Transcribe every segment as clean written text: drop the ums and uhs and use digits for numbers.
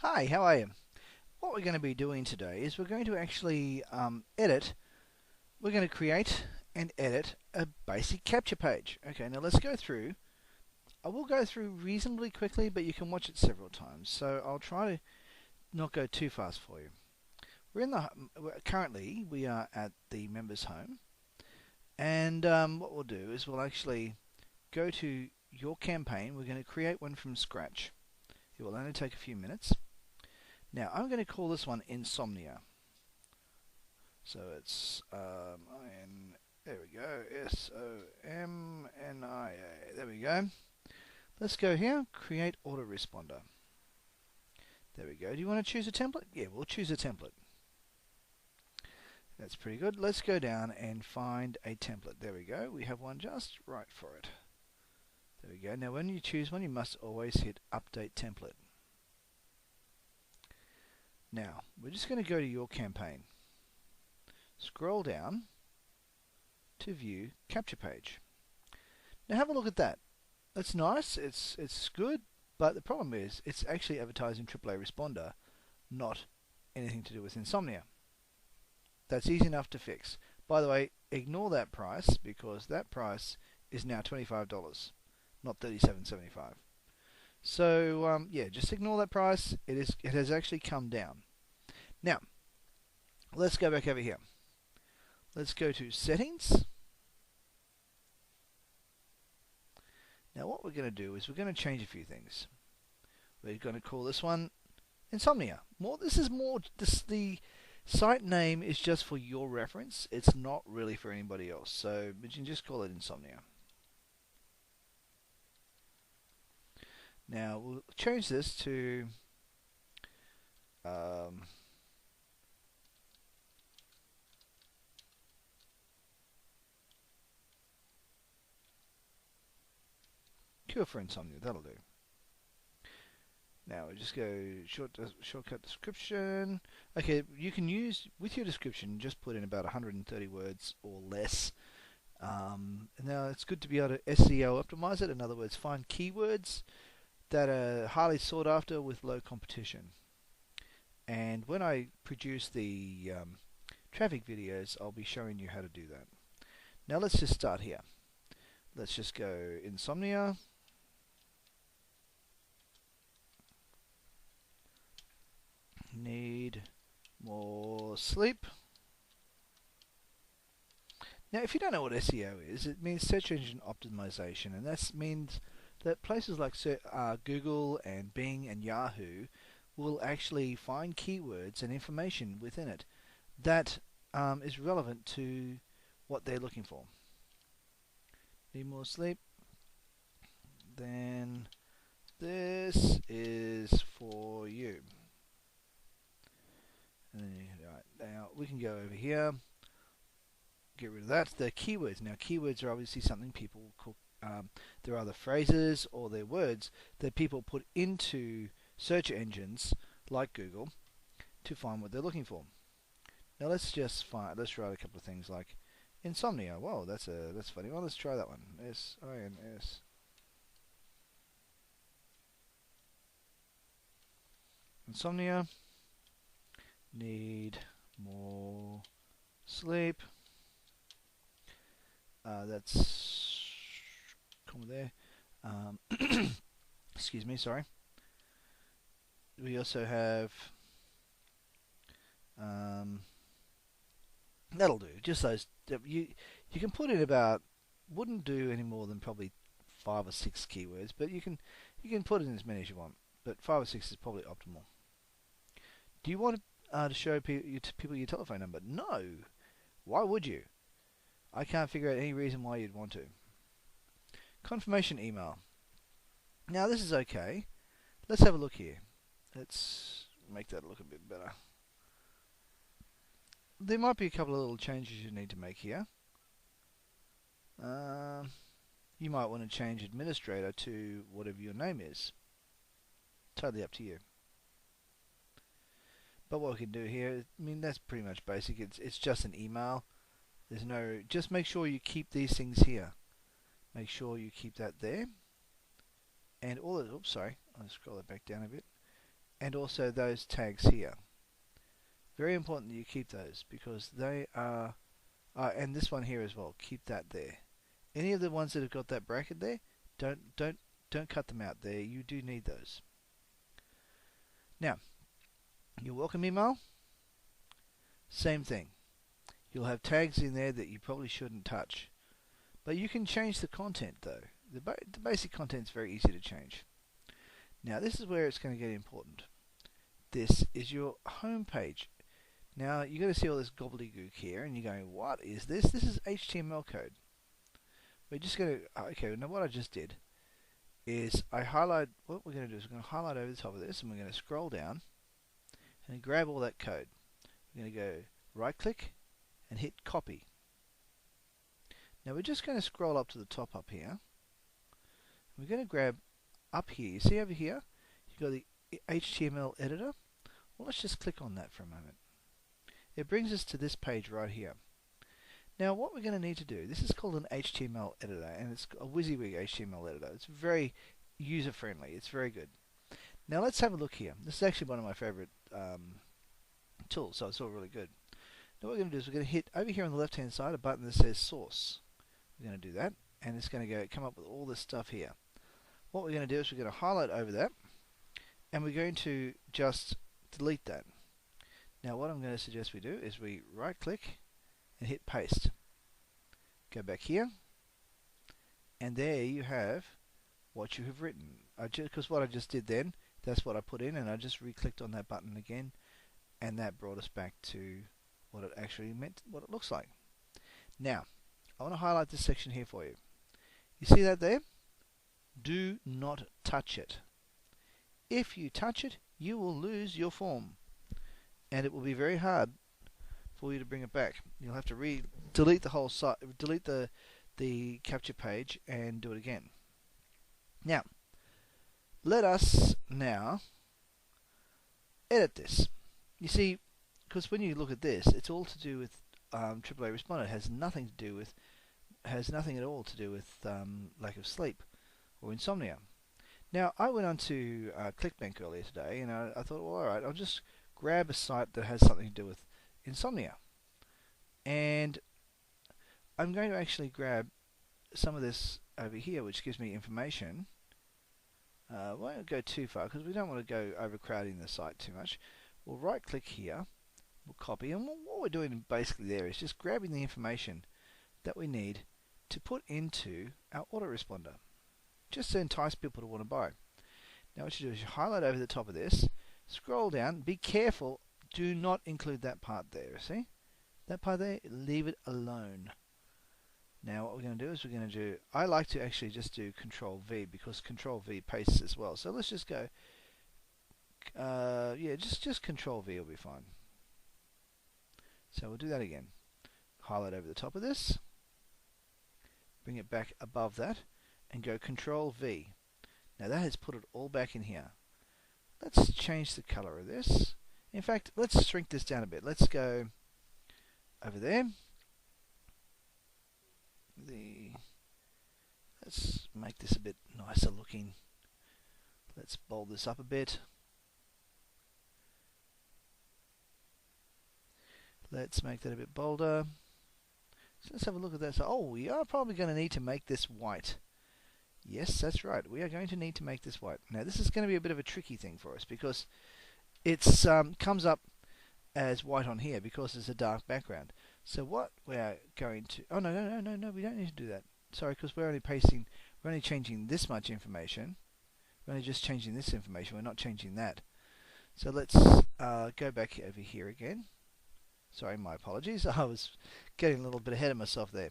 Hi, how are you? What we're going to be doing today is we're going to actually we're going to create and edit a basic capture page. Okay, now let's go through. I will go through reasonably quickly, but you can watch it several times. So I'll try to not go too fast for you. Currently we are at the members home, and what we'll do is we'll actually go to your campaign. We're going to create one from scratch. It will only take a few minutes. Now I'm going to call this one Insomnia. So it's there we go, Somnia. There we go. Let's go here, create autoresponder. There we go. Do you want to choose a template? Yeah, we'll choose a template. That's pretty good. Let's go down and find a template. There we go. We have one just right for it. There we go. Now when you choose one, you must always hit update template. Now, we're just going to go to your campaign. Scroll down to view capture page. Now have a look at that. That's nice, it's good, but the problem is it's actually advertising AAA Responder, not anything to do with Insomnia. That's easy enough to fix. By the way, ignore that price because that price is now $25, not $37.75. So yeah, just ignore that price. It has actually come down. Now, let's go back over here. Let's go to settings. Now what we're going to do is we're going to change a few things. We're going to call this one Insomnia. The site name is just for your reference. It's not really for anybody else. So we can just call it Insomnia. Now we'll change this to Cure for Insomnia. That'll do. Now we just go shortcut description. Okay, you can use with your description. Just put in about 130 words or less. Now it's good to be able to SEO optimize it. In other words, find keywords that are highly sought after with low competition. And when I produce the traffic videos, I'll be showing you how to do that. Now let's just start here. Let's just go Insomnia. Need more sleep. Now if you don't know what SEO is, it means search engine optimization, and that means that places like Google and Bing and Yahoo will actually find keywords and information within it that is relevant to what they're looking for. Need more sleep? Then this is for you. And then right, now we can go over here, get rid of that. The keywords. Now keywords are obviously something people call, there are other phrases or they're words that people put into search engines like Google to find what they're looking for. Now let's write a couple of things like Insomnia. Whoa, that's funny. Well, let's try that one. S-I-N-S. Insomnia. Need more sleep. That's comma there. Excuse me, sorry. We also have that'll do. Just those. You can put in about, wouldn't do any more than probably 5 or 6 keywords, but you can put in as many as you want. But 5 or 6 is probably optimal. Do you want to show people your telephone number? No. Why would you? I can't figure out any reason why you'd want to. Confirmation email. Now this is okay. Let's have a look here. Let's make that look a bit better. There might be a couple of little changes you need to make here. You might want to change administrator to whatever your name is. Totally up to you. But what we can do here, I mean, that's pretty much basic. It's just an email. There's no, just make sure you keep these things here. Make sure you keep that there. And all of, oops, sorry, I'll scroll it back down a bit. and also those tags here. Very important that you keep those because they are, and this one here as well. Keep that there. Any of the ones that have got that bracket there, don't cut them out there. You do need those. Now, your welcome email, same thing. You'll have tags in there that you probably shouldn't touch. But you can change the content though. The basic content is very easy to change. Now this is where it's going to get important. This is your home page. Now you're going to see all this gobbledygook here and you're going, what is this? This is HTML code. We're just going to, okay, now what I just did is what we're going to do is we're going to highlight over the top of this and we're going to scroll down and grab all that code. We're going to go right click and hit copy. Now we're just going to scroll up to the top up here. We're going to grab up here. You see over here, you've got the HTML editor. Well, let's just click on that for a moment. It brings us to this page right here. Now what we're going to need to do, this is called an HTML editor, and it's a WYSIWYG HTML editor. It's very user friendly. It's very good. Now let's have a look here. This is actually one of my favorite tools, so it's all really good. Now what we're going to do is we're going to hit over here on the left hand side a button that says source. We're going to do that, and it's going to come up with all this stuff here. What we're going to do is we're going to highlight over that, and we're going to just delete that. Now what I'm going to suggest we do is we right click and hit paste. Go back here, and there you have what you have written. Because what I just did then, that's what I put in, and I just re-clicked on that button again, and that brought us back to what it actually meant, what it looks like. Now, I want to highlight this section here for you. You see that there? Do not touch it. If you touch it, you will lose your form, and it will be very hard for you to bring it back. You'll have to delete the whole site, delete the capture page, and do it again. Now, let us now edit this. You see, because when you look at this, it's all to do with AAA Responder. It has nothing at all to do with lack of sleep or insomnia. Now, I went onto ClickBank earlier today, and I thought, well, alright, I'll just grab a site that has something to do with insomnia. And I'm going to actually grab some of this over here, which gives me information. Won't go too far, because we don't want to go overcrowding the site too much. We'll right click here, we'll copy, and what we're doing basically there is just grabbing the information that we need to put into our autoresponder, just to entice people to want to buy. Now what you do is you highlight over the top of this, scroll down, be careful, do not include that part there, see? That part there, leave it alone. Now what we're going to do is we're going to do, I like to actually just do Control V because Control V pastes as well. So let's just go, yeah, just Control V will be fine. So we'll do that again. Highlight over the top of this, bring it back above that, and go Control V. Now that has put it all back in here. Let's change the color of this. In fact, let's shrink this down a bit. Let's go over there. Let's make this a bit nicer looking. Let's bold this up a bit. Let's make that a bit bolder. So let's have a look at that. So, oh, we are probably going to need to make this white. Yes, that's right. We are going to need to make this white. Now, this is going to be a bit of a tricky thing for us because it's comes up as white on here because it's a dark background. So what we are going to... Oh, no, we don't need to do that. Sorry, because we're only changing this much information. We're only just changing this information. We're not changing that. So let's go back over here again. Sorry, my apologies. I was getting a little bit ahead of myself there.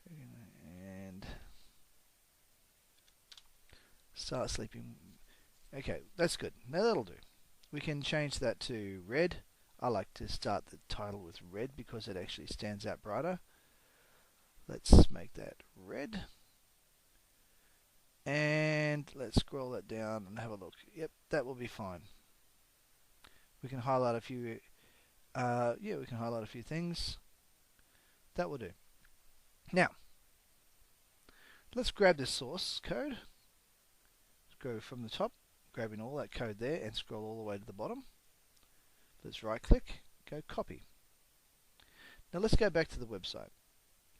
And start sleeping. Okay, that's good. Now that'll do. We can change that to red. I like to start the title with red because it actually stands out brighter. Let's make that red. And let's scroll that down and have a look. Yep, that will be fine. We can highlight a few we can highlight a few things. That will do. Now, let's grab this source code. Let's go from the top. grabbing all that code there and scroll all the way to the bottom. Let's right click, go copy. Now let's go back to the website.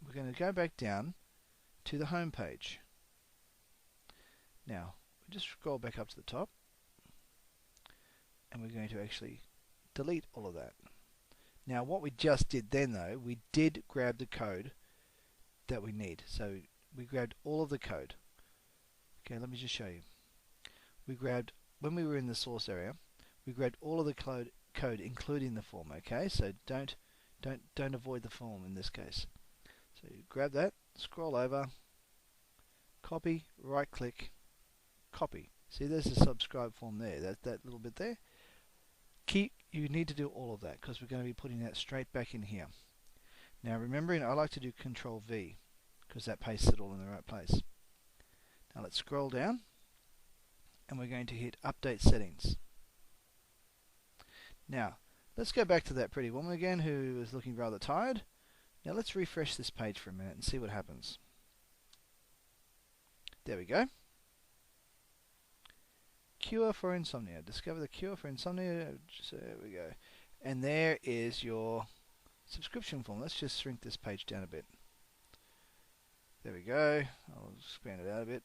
We're going to go back down to the home page. Now, we just scroll back up to the top, and we're going to actually delete all of that. Now, what we just did then, though, we did grab the code that we need. So we grabbed all of the code. Okay, let me just show you. We grabbed, when we were in the source area, we grabbed all of the code including the form. Okay, so don't avoid the form in this case. So you grab that, scroll over, copy, right click, copy. See, there's a subscribe form there, that little bit there. You need to do all of that because we're going to be putting that straight back in here. Now remembering, I like to do Control V because that pastes it all in the right place. Now let's scroll down and we're going to hit Update Settings. Now let's go back to that pretty woman again who is looking rather tired. Now let's refresh this page for a minute and see what happens. There we go. Cure for insomnia. Discover the cure for insomnia. So there we go. And there is your subscription form. Let's just shrink this page down a bit. There we go. I'll expand it out a bit.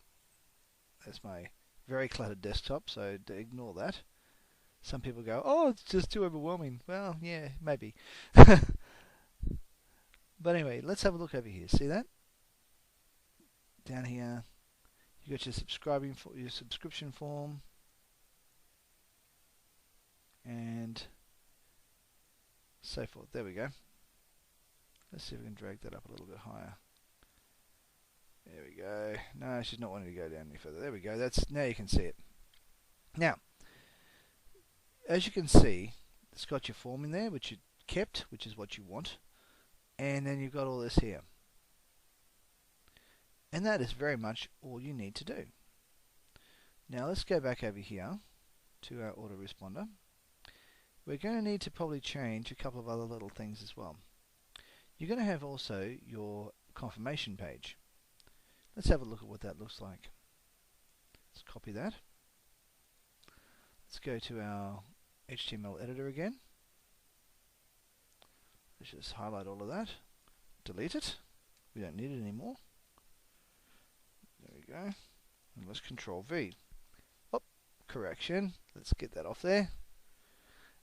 That's my very cluttered desktop, so ignore that. Some people go, oh, it's just too overwhelming. Well, yeah, maybe. But anyway, let's have a look over here. See that? Down here, you got your subscription form, and so forth. There we go. Let's see if we can drag that up a little bit higher. There we go. No, she's not wanting to go down any further. There we go. Now you can see it. Now, as you can see, it's got your form in there, which you kept, which is what you want, and then you've got all this here. And that is very much all you need to do. Now let's go back over here to our autoresponder. We're going to need to probably change a couple of other little things as well. You're going to have also your confirmation page. Let's have a look at what that looks like. Let's copy that. Let's go to our HTML editor again. Let's just highlight all of that. Delete it. We don't need it anymore. There we go. And let's Control V. Oh, correction. Let's get that off there.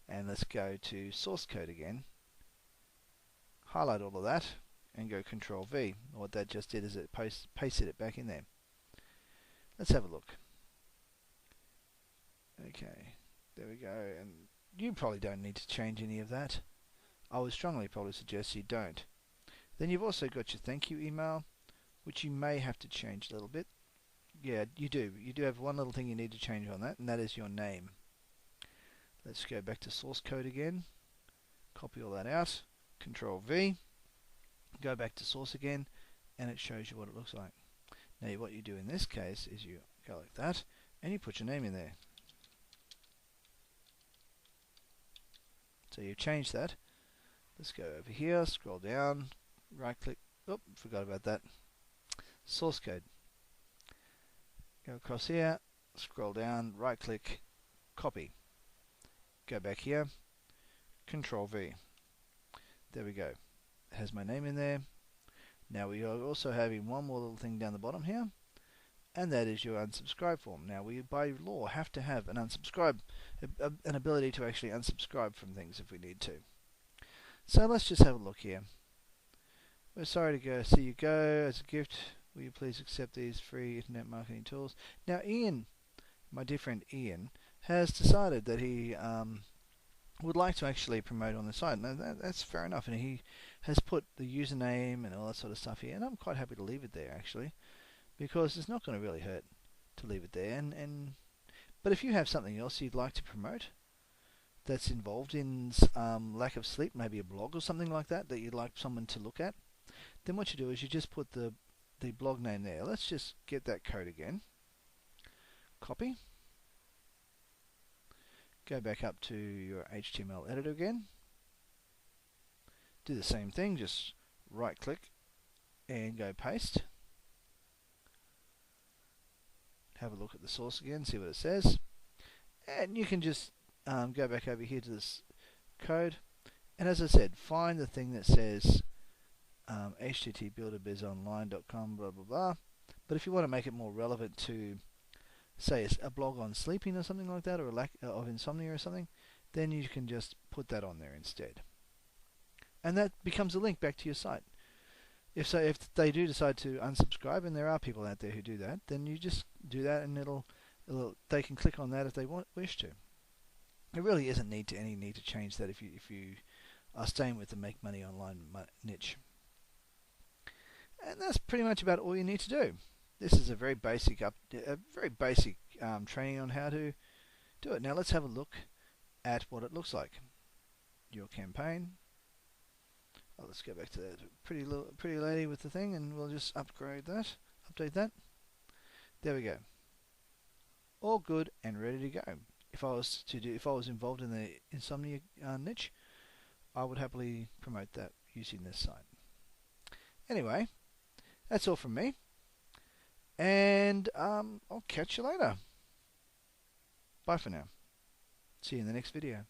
And let's go to source code again. Highlight all of that and go Control V. What that just did is it pasted it back in there. Let's have a look. Okay, there we go. And you probably don't need to change any of that. I would strongly probably suggest you don't. Then you've also got your thank you email, which you may have to change a little bit. Yeah, you do. You do have one little thing you need to change on that, and that is your name. Let's go back to source code again. Copy all that out. Control V. Go back to source again, and it shows you what it looks like. Now what you do in this case is you go like that, and you put your name in there. So you've changed that. Let's go over here, scroll down, right click. Oh, forgot about that. Source code. Go across here, scroll down, right click, copy. Go back here, Control V. There we go. It has my name in there. Now we are also having one more little thing down the bottom here, and that is your unsubscribe form. Now we by law have to have an an ability to actually unsubscribe from things if we need to. So let's just have a look here. We're sorry to see you go. As a gift, will you please accept these free internet marketing tools? Now Ian, my dear friend Ian, has decided that he would like to actually promote on the site. Now that's fair enough, and he has put the username and all that sort of stuff here, and I'm quite happy to leave it there actually, because it's not going to really hurt to leave it there. But if you have something else you'd like to promote that's involved in lack of sleep, maybe a blog or something like that you'd like someone to look at, then what you do is you just put the blog name there. Let's just get that code again. Copy. Go back up to your HTML editor again. Do the same thing, just right click and go paste. Have a look at the source again, see what it says. And you can just go back over here to this code, and as I said, find the thing that says httbuilderbizonline.com blah blah blah. But if you want to make it more relevant to, say, a blog on sleeping or something like that, or a lack of insomnia or something, then you can just put that on there instead, and that becomes a link back to your site. If they do decide to unsubscribe, and there are people out there who do that, then you just do that, and they can click on that if they wish to. There really isn't any need to change that if you are staying with the make money online niche. And that's pretty much about all you need to do. This is a very basic training on how to do it. Now let's have a look at what it looks like. Your campaign. Oh, let's go back to that pretty lady with the thing, and we'll just update that. There we go. All good and ready to go. If I was involved in the insomnia niche, I would happily promote that using this site. Anyway, that's all from me, and I'll catch you later. Bye for now. See you in the next video.